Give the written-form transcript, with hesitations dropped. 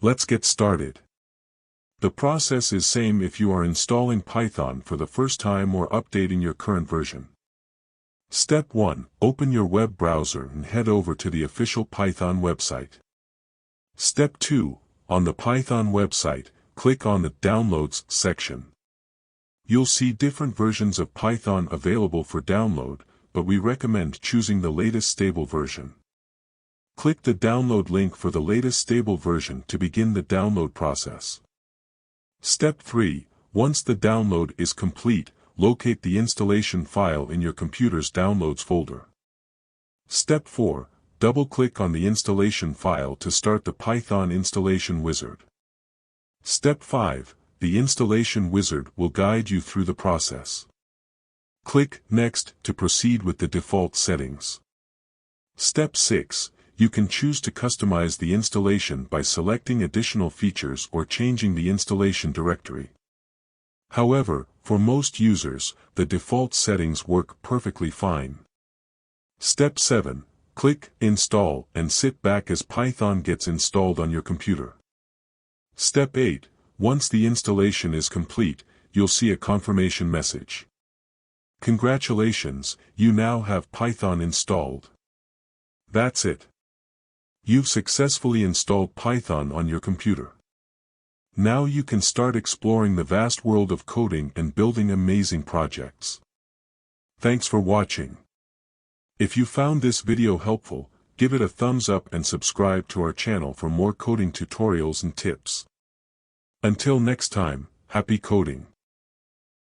Let's get started. The process is same if you are installing Python for the first time or updating your current version. Step 1. Open your web browser and head over to the official Python website. Step 2. On the Python website, click on the Downloads section. You'll see different versions of Python available for download, but we recommend choosing the latest stable version. Click the download link for the latest stable version to begin the download process. Step 3. Once the download is complete, locate the installation file in your computer's Downloads folder. Step 4. Double-click on the installation file to start the Python installation wizard. Step 5. The installation wizard will guide you through the process. Click Next to proceed with the default settings. Step 6. You can choose to customize the installation by selecting additional features or changing the installation directory. However, for most users, the default settings work perfectly fine. Step 7. Click Install and sit back as Python gets installed on your computer. Step 8. Once the installation is complete, you'll see a confirmation message. Congratulations, you now have Python installed. That's it. You've successfully installed Python on your computer. Now you can start exploring the vast world of coding and building amazing projects. Thanks for watching. If you found this video helpful, give it a thumbs up and subscribe to our channel for more coding tutorials and tips. Until next time, happy coding.